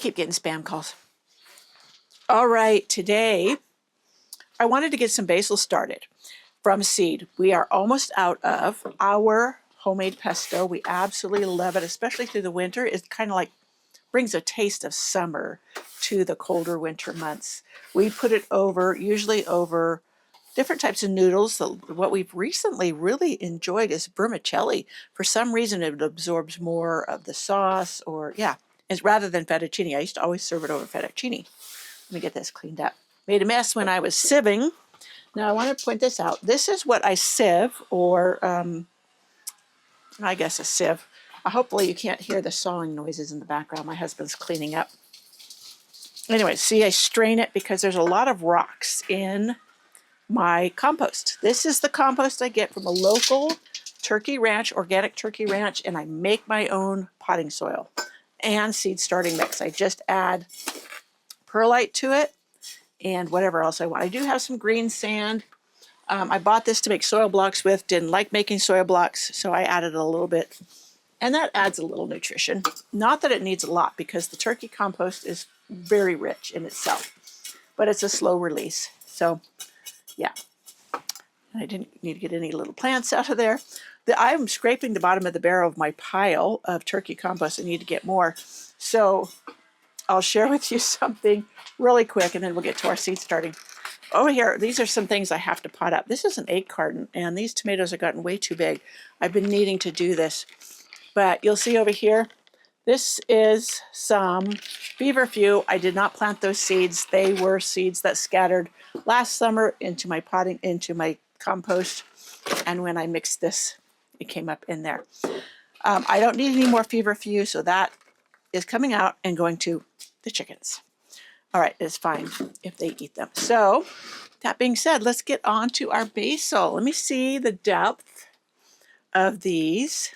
keep getting spam calls. All right, today I wanted to get some basil started from seed. We are almost out of our homemade pesto. We absolutely love it, especially through the winter. It kind of like brings a taste of summer to the colder winter months. We put it over, usually over different types of noodles. What we've recently really enjoyed is vermicelli. For some reason, it absorbs more of the sauce, or it's rather than fettuccine. I used to always serve it over fettuccine. Let me get this cleaned up. Made a mess when I was sieving. Now I want to point this out. This is what I sieve, or I guess a sieve. Hopefully you can't hear the sawing noises in the background. My husband's cleaning up. Anyway, see, I strain it because there's a lot of rocks in my compost. This is the compost I get from a local turkey ranch, organic turkey ranch, and I make my own potting soil and seed starting mix. I just add perlite to it and whatever else I want. I do have some green sand. I bought this to make soil blocks with, didn't like making soil blocks, so I added a little bit. And that adds a little nutrition. Not that it needs a lot, because the turkey compost is very rich in itself, but it's a slow release. So yeah, I didn't need to get any little plants out of there. I'm scraping the bottom of the barrel of my pile of turkey compost. I need to get more. So I'll share with you something really quick, and then we'll get to our seed starting. Over here, these are some things I have to pot up. This is an egg carton, and these tomatoes have gotten way too big. I've been needing to do this. But you'll see over here, this is some feverfew. I did not plant those seeds. They were seeds that scattered last summer into my compost. And when I mixed this, it came up in there. I don't need any more feverfew, so that is coming out and going to the chickens. All right, it's fine if they eat them. So that being said, let's get on to our basil. Let me see the depth of these.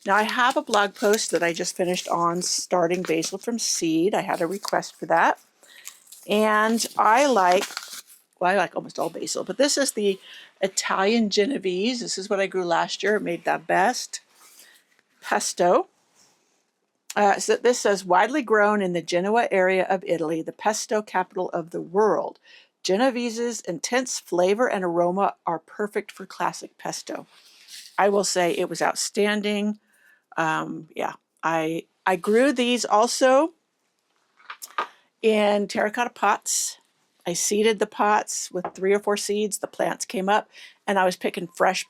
Now I have a blog post that I just finished on starting basil from seed. I had a request for that. And I like almost all basil, but this is the Italian Genovese. This is what I grew last year. It made the best pesto. So this says, widely grown in the Genoa area of Italy, the pesto capital of the world. Genovese's intense flavor and aroma are perfect for classic pesto. I will say it was outstanding. I grew these also in terracotta pots. I seeded the pots with 3 or 4 seeds. The plants came up, and I was picking fresh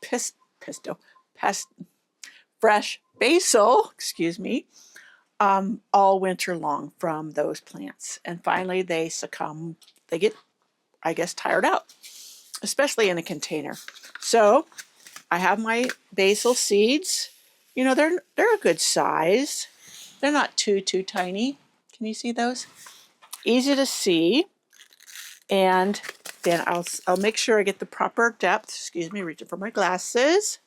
fresh basil, all winter long from those plants. And finally they succumb. They get, I guess, tired out, especially in a container. So I have my basil seeds. You know, they're a good size. They're not too tiny. Can you see those? Easy to see. And then I'll make sure I get the proper depth. Reaching for my glasses.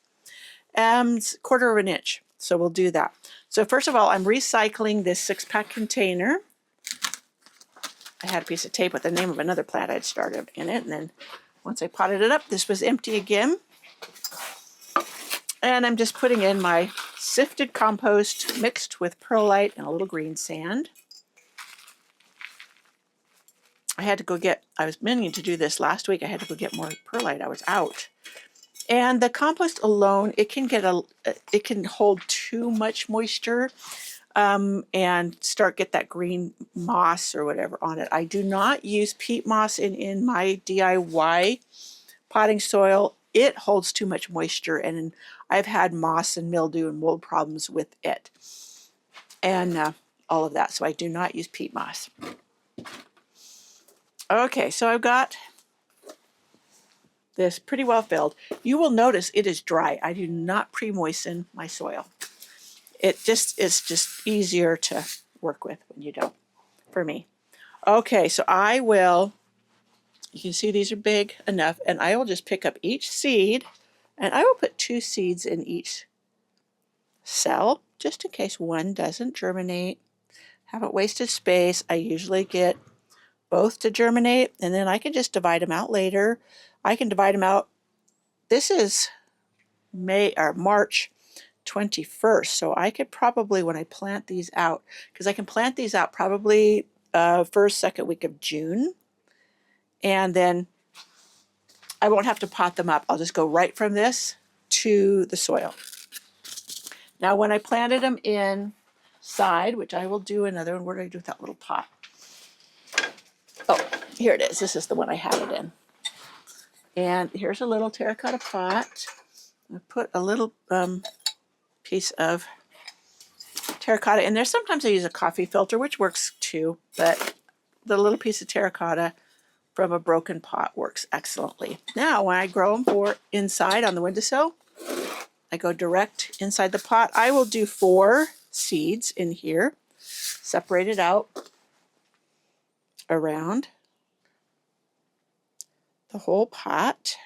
1/4 of an inch. So we'll do that. So first of all, I'm recycling this 6-pack container. I had a piece of tape with the name of another plant I'd started in it. And then once I potted it up, this was empty again. And I'm just putting in my sifted compost mixed with perlite and a little green sand. I was meaning to do this last week. I had to go get more perlite. I was out. And the compost alone, it can hold too much moisture and get that green moss or whatever on it. I do not use peat moss in my DIY potting soil. It holds too much moisture, and I've had moss and mildew and mold problems with it and all of that. So I do not use peat moss. Okay, so I've got this pretty well filled. You will notice it is dry. I do not pre-moisten my soil. It's just easier to work with when you don't, for me. Okay, so you can see these are big enough, and I will just pick up each seed, and I will put 2 seeds in each cell, just in case one doesn't germinate. Haven't wasted space. I usually get both to germinate, and then I can just divide them out later. I can divide them out. This is March 21st. So I could probably, when I plant these out, because I can plant these out probably first, second week of June. And then I won't have to pot them up. I'll just go right from this to the soil. Now, when I planted them inside, which I will do another one, where did I do with that little pot? Oh, here it is. This is the one I had it in. And here's a little terracotta pot. I put a little piece of terracotta in there. Sometimes I use a coffee filter, which works too, but the little piece of terracotta from a broken pot works excellently. Now, when I grow them for inside on the windowsill, I go direct inside the pot. I will do 4 seeds in here, separated out around the whole pot.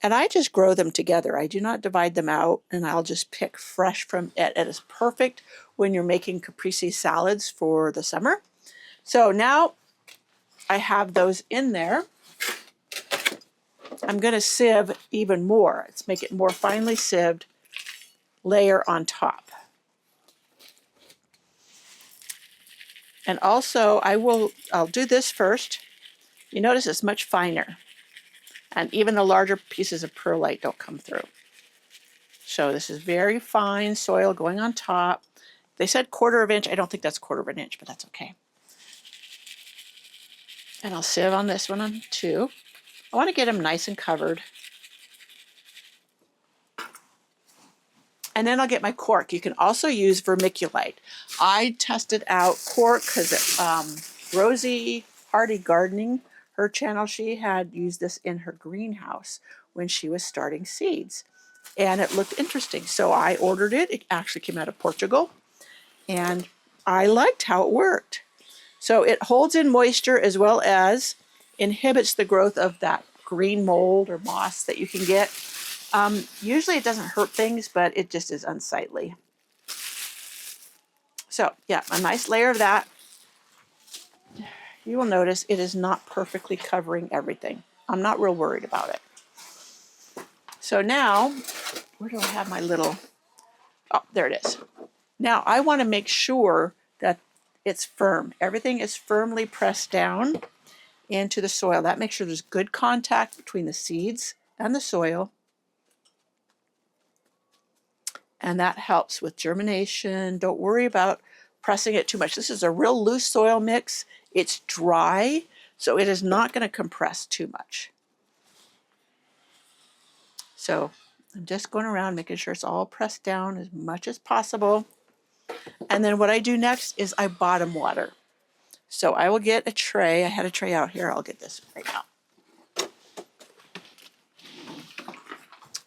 And I just grow them together. I do not divide them out, and I'll just pick fresh from it. It is perfect when you're making caprese salads for the summer. So now I have those in there. I'm going to sieve even more. Let's make it more finely sieved, layer on top. And also I'll do this first. You notice it's much finer. And even the larger pieces of perlite don't come through. So this is very fine soil going on top. They said 1/4 inch. I don't think that's 1/4 inch, but that's okay. And I'll sieve on this one on too. I want to get them nice and covered. And then I'll get my cork. You can also use vermiculite. I tested out cork because Rosie Hardy Gardening, her channel, she had used this in her greenhouse when she was starting seeds. And it looked interesting. So I ordered it. It actually came out of Portugal. And I liked how it worked. So it holds in moisture as well as inhibits the growth of that green mold or moss that you can get. Usually it doesn't hurt things, but it just is unsightly. So yeah, a nice layer of that. You will notice it is not perfectly covering everything. I'm not real worried about it. So now, where do I have my little, oh, there it is. Now I want to make sure that it's firm. Everything is firmly pressed down into the soil. That makes sure there's good contact between the seeds and the soil. And that helps with germination. Don't worry about pressing it too much. This is a real loose soil mix. It's dry, so it is not going to compress too much. So I'm just going around making sure it's all pressed down as much as possible. And then what I do next is I bottom water. So I will get a tray. I had a tray out here. I'll get this right now.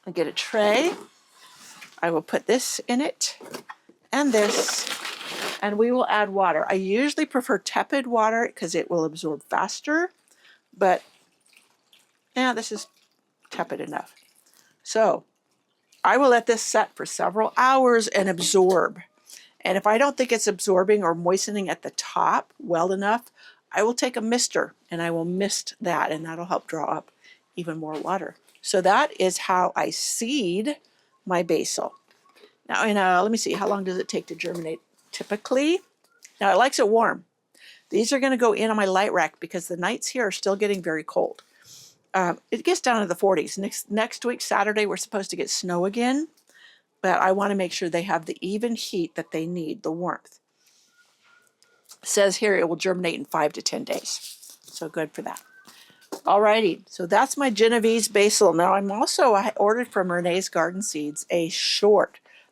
I'll get a tray. I will put this in it and this, and we will add water. I usually prefer tepid water because it will absorb faster, but yeah, this is tepid enough. So I will let this set for several hours and absorb. And if I don't think it's absorbing or moistening at the top well enough, I will take a mister and I will mist that, and that'll help draw up even more water. So that is how I seed my basil. Now, let me see, how long does it take to germinate typically? Now, it likes it warm. These are going to go in on my light rack because the nights here are still getting very cold. It gets down to the 40s. Next week, Saturday, we're supposed to get snow again, but I want to make sure they have the even heat that they need, the warmth. It says here it will germinate in 5 to 10 days. So good for that. Alrighty, so that's my Genovese basil. Now I ordered from Renee's Garden Seeds a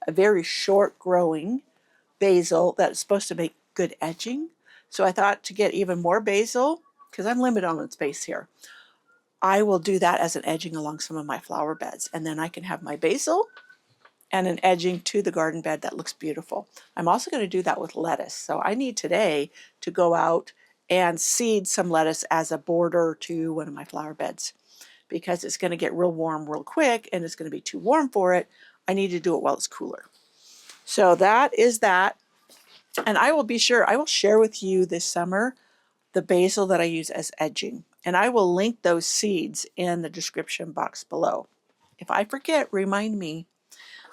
very short growing basil that's supposed to make good edging. So I thought to get even more basil, because I'm limited on space here, I will do that as an edging along some of my flower beds. And then I can have my basil and an edging to the garden bed that looks beautiful. I'm also going to do that with lettuce. So I need today to go out and seed some lettuce as a border to one of my flower beds because it's going to get real warm real quick and it's going to be too warm for it. I need to do it while it's cooler. So that is that. And I will share with you this summer the basil that I use as edging. And I will link those seeds in the description box below. If I forget, remind me.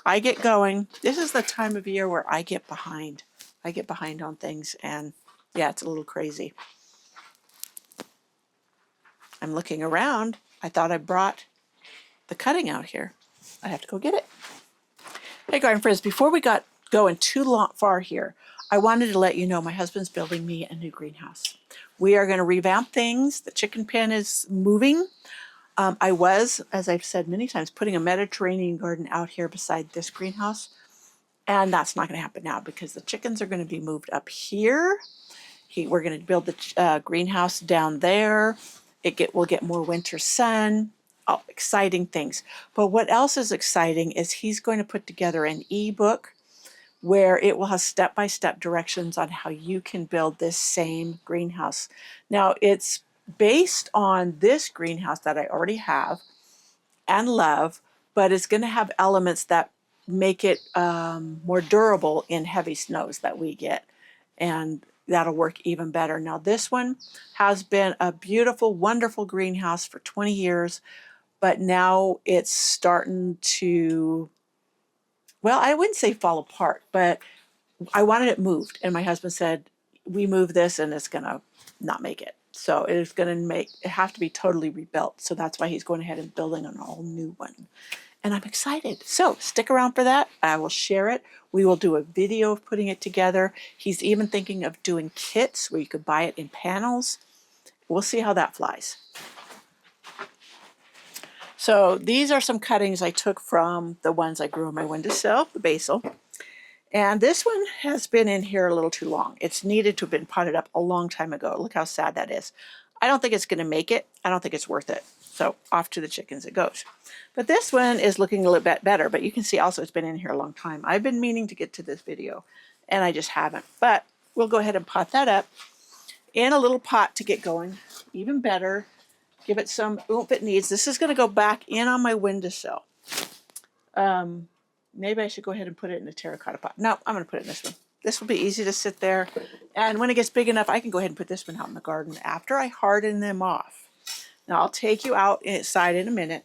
I get going. This is the time of year where I get behind. I get behind on things, and yeah, it's a little crazy. I'm looking around. I thought I brought the cutting out here. I have to go get it. Hey, garden friends, before we got going too far here, I wanted to let you know my husband's building me a new greenhouse. We are going to revamp things. The chicken pen is moving. I was, as I've said many times, putting a Mediterranean garden out here beside this greenhouse. And that's not going to happen now because the chickens are going to be moved up here. We're going to build the greenhouse down there. We'll get more winter sun. Oh, exciting things. But what else is exciting is he's going to put together an ebook where it will have step-by-step directions on how you can build this same greenhouse. Now, it's based on this greenhouse that I already have and love, but it's going to have elements that make it more durable in heavy snows that we get, and that'll work even better. Now, this one has been a beautiful, wonderful greenhouse for 20 years, but now it's starting to, well, I wouldn't say fall apart, but I wanted it moved, and my husband said, we move this and it's going to not make it. So it is going to have to be totally rebuilt. So that's why he's going ahead and building an all new one. And I'm excited. So stick around for that. I will share it. We will do a video of putting it together. He's even thinking of doing kits where you could buy it in panels. We'll see how that flies. So these are some cuttings I took from the ones I grew on my windowsill, the basil. And this one has been in here a little too long. It's needed to have been potted up a long time ago. Look how sad that is. I don't think it's going to make it. I don't think it's worth it. So off to the chickens it goes. But this one is looking a little bit better. But you can see also it's been in here a long time. I've been meaning to get to this video, and I just haven't. But we'll go ahead and pot that up in a little pot to get going. Even better. Give it some oomph it needs. This is going to go back in on my windowsill. Maybe I should go ahead and put it in a terracotta pot. No, I'm going to put it in this one. This will be easy to sit there. And when it gets big enough, I can go ahead and put this one out in the garden after I harden them off. Now, I'll take you outside in a minute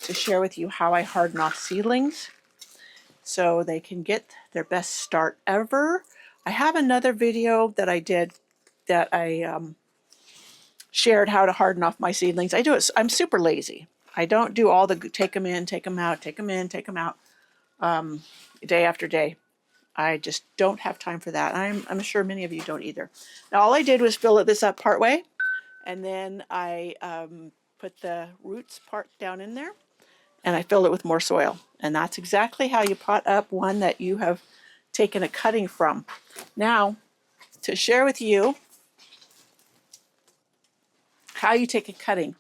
to share with you how I harden off seedlings so they can get their best start ever. I have another video that I did that I shared how to harden off my seedlings. I do it. I'm super lazy. I don't do all the take them in, take them out, take them in, take them out. Day after day. I just don't have time for that. I'm sure many of you don't either. Now, all I did was fill this up part way, and then I put the roots part down in there, and I filled it with more soil. And that's exactly how you pot up one that you have taken a cutting from. Now, to share with you how you take a cutting,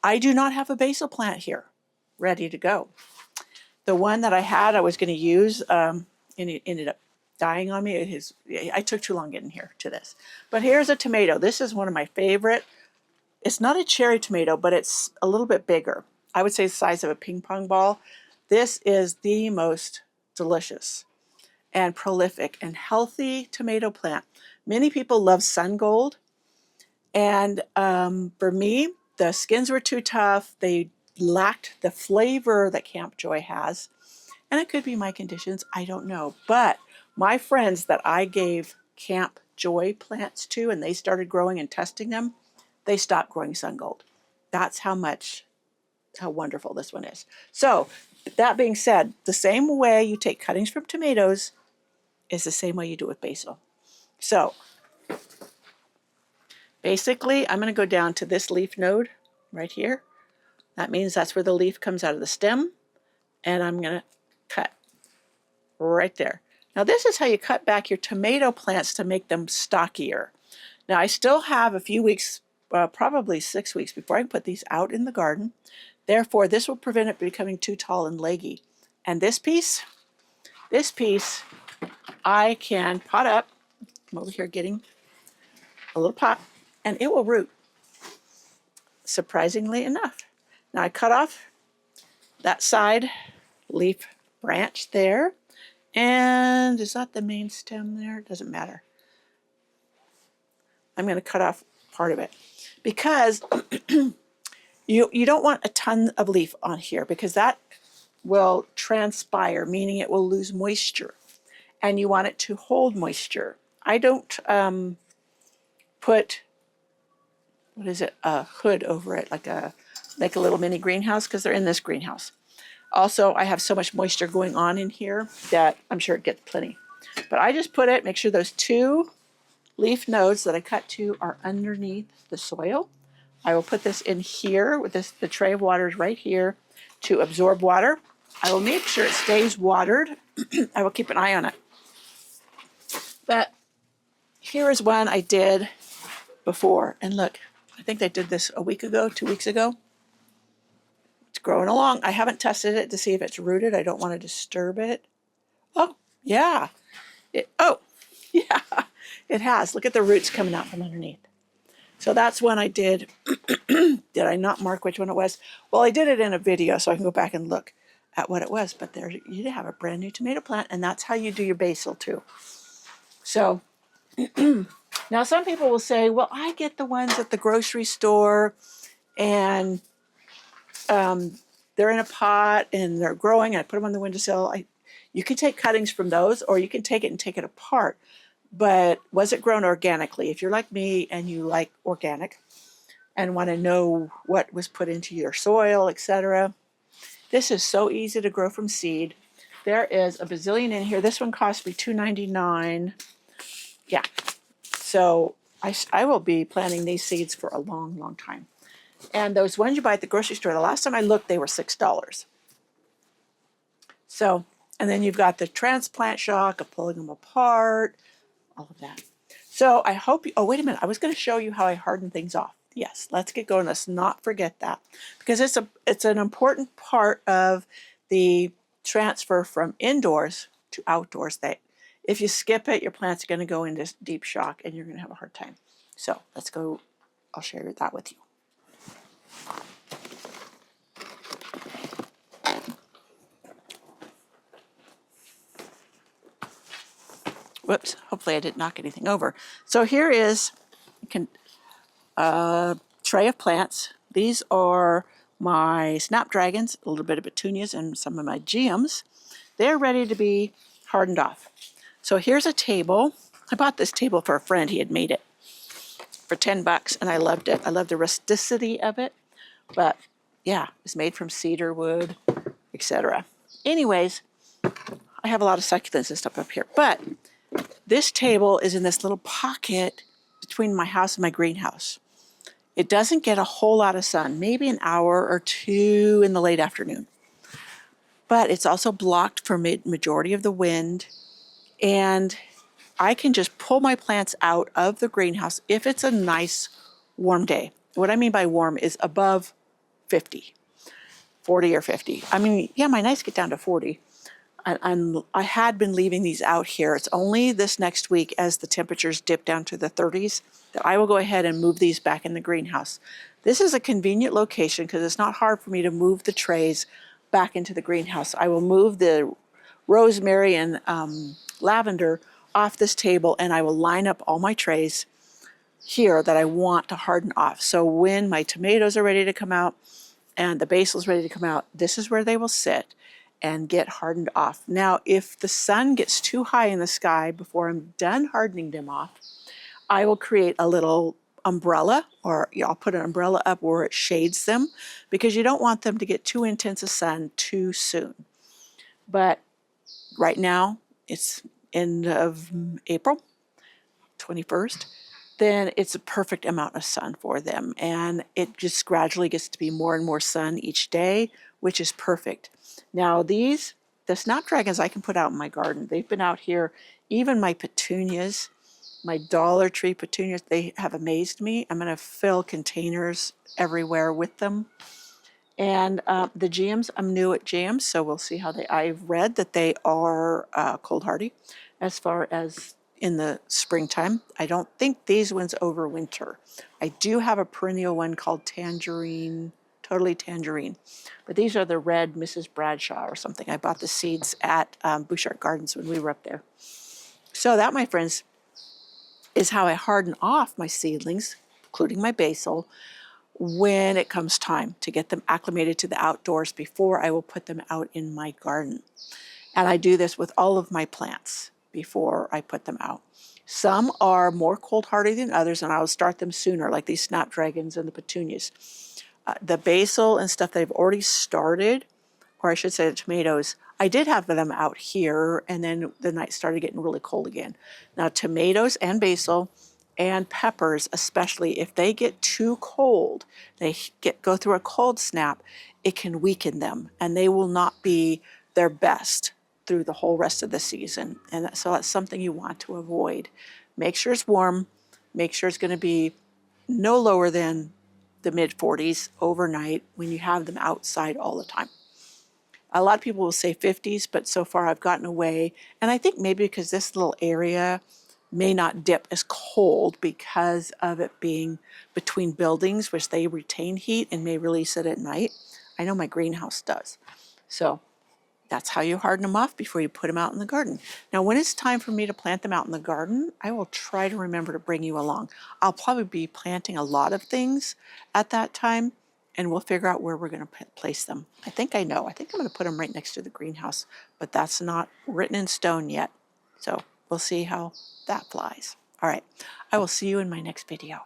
I do not have a basil plant here ready to go. The one that I had, I was going to use, and it ended up dying on me. I took too long getting here to this. But here's a tomato. This is one of my favorite. It's not a cherry tomato, but it's a little bit bigger. I would say the size of a ping pong ball. This is the most delicious and prolific and healthy tomato plant. Many people love sun gold. And for me, the skins were too tough. They lacked the flavor that Camp Joy has. And it could be my conditions, I don't know. But my friends that I gave Camp Joy plants to, and they started growing and testing them, they stopped growing sun gold. That's how wonderful this one is. So that being said, the same way you take cuttings from tomatoes is the same way you do with basil. So basically, I'm going to go down to this leaf node right here. That means that's where the leaf comes out of the stem. And I'm going to cut right there. Now, this is how you cut back your tomato plants to make them stockier. Now, I still have a few weeks, probably 6 weeks, before I can put these out in the garden. Therefore, this will prevent it becoming too tall and leggy. And this piece, I can pot up. I'm over here getting a little pot, and it will root, surprisingly enough. Now, I cut off that side leaf branch there. And is that the main stem there? It doesn't matter. I'm going to cut off part of it because you don't want a ton of leaf on here because that will transpire, meaning it will lose moisture. And you want it to hold moisture. I don't put, what is it, a hood over it, like a little mini greenhouse, because they're in this greenhouse. Also, I have so much moisture going on in here that I'm sure it gets plenty. But I just put it, make sure those 2 leaf nodes that I cut to are underneath the soil. I will put this in here with this, the tray of water is right here to absorb water. I will make sure it stays watered. I will keep an eye on it. But here is one I did before. And look, I think I did this a week ago, 2 weeks ago. It's growing along. I haven't tested it to see if it's rooted. I don't want to disturb it. Oh, yeah. Oh, yeah, it has. Look at the roots coming out from underneath. So that's one I did. Did I not mark which one it was? Well, I did it in a video, so I can go back and look at what it was. But there you have a brand new tomato plant, and that's how you do your basil too. So now some people will say, well, I get the ones at the grocery store, and they're in a pot, and they're growing, and I put them on the windowsill. You can take cuttings from those, or you can take it and take it apart. But was it grown organically? If you're like me and you like organic and want to know what was put into your soil, etc., this is so easy to grow from seed. There is a bazillion in here. This one cost me $2.99. Yeah. So I will be planting these seeds for a long, long time. And those ones you buy at the grocery store, the last time I looked, they were $6. So, and then you've got the transplant shock of pulling them apart, all of that. So I hope you, oh, wait a minute. I was going to show you how I harden things off. Yes, let's get going. Let's not forget that, because it's an important part of the transfer from indoors to outdoors. That if you skip it, your plants are going to go into deep shock and you're going to have a hard time. So let's go. I'll share that with you. Whoops, hopefully I didn't knock anything over. So here is a tray of plants. These are my snapdragons, a little bit of petunias, and some of my geums. They're ready to be hardened off. So here's a table. I bought this table for a friend. He had made it for $10, and I loved it. I love the rusticity of it. But yeah, it's made from cedar wood, etc. Anyways, I have a lot of succulents and stuff up here. But this table is in this little pocket between my house and my greenhouse. It doesn't get a whole lot of sun, maybe an hour or 2 in the late afternoon. But it's also blocked for majority of the wind. And I can just pull my plants out of the greenhouse if it's a nice warm day. What I mean by warm is above 50, 40 or 50. I mean, yeah, my nights get down to 40. I had been leaving these out here. It's only this next week, as the temperatures dip down to the 30s, that I will go ahead and move these back in the greenhouse. This is a convenient location because it's not hard for me to move the trays back into the greenhouse. I will move the rosemary and lavender off this table, and I will line up all my trays here that I want to harden off. So when my tomatoes are ready to come out and the basil is ready to come out, this is where they will sit and get hardened off. Now, if the sun gets too high in the sky before I'm done hardening them off, I will create a little umbrella, or I'll put an umbrella up where it shades them, because you don't want them to get too intense a sun too soon. But right now, it's end of April, 21st, then it's a perfect amount of sun for them. And it just gradually gets to be more and more sun each day, which is perfect. Now the snapdragons I can put out in my garden. They've been out here. Even my petunias, my Dollar Tree petunias, they have amazed me. I'm going to fill containers everywhere with them. And the geums, I'm new at geums, so we'll see how I've read that they are cold hardy as far as in the springtime. I don't think these ones overwinter. I do have a perennial one called Tangerine, Totally Tangerine. But these are the red Mrs. Bradshaw or something. I bought the seeds at Bouchard Gardens when we were up there. So that, my friends, is how I harden off my seedlings, including my basil. when it comes time to get them acclimated to the outdoors before I will put them out in my garden. And I do this with all of my plants before I put them out. Some are more cold hardy than others, and I'll start them sooner, like these snapdragons and the petunias. The basil and stuff that I've already started, or I should say the tomatoes, I did have them out here, and then the night started getting really cold again. Now, tomatoes and basil and peppers, especially if they get too cold, they go through a cold snap, it can weaken them, and they will not be their best through the whole rest of the season. And so that's something you want to avoid. Make sure it's warm. Make sure it's going to be no lower than the mid 40s overnight when you have them outside all the time. A lot of people will say 50s, but so far I've gotten away. And I think maybe because this little area may not dip as cold because of it being between buildings, which they retain heat and may release it at night. I know my greenhouse does. So that's how you harden them off before you put them out in the garden. Now, when it's time for me to plant them out in the garden, I will try to remember to bring you along. I'll probably be planting a lot of things at that time, and we'll figure out where we're going to place them. I think I know. I think I'm going to put them right next to the greenhouse, but that's not written in stone yet. So we'll see how that flies. All right. I will see you in my next video.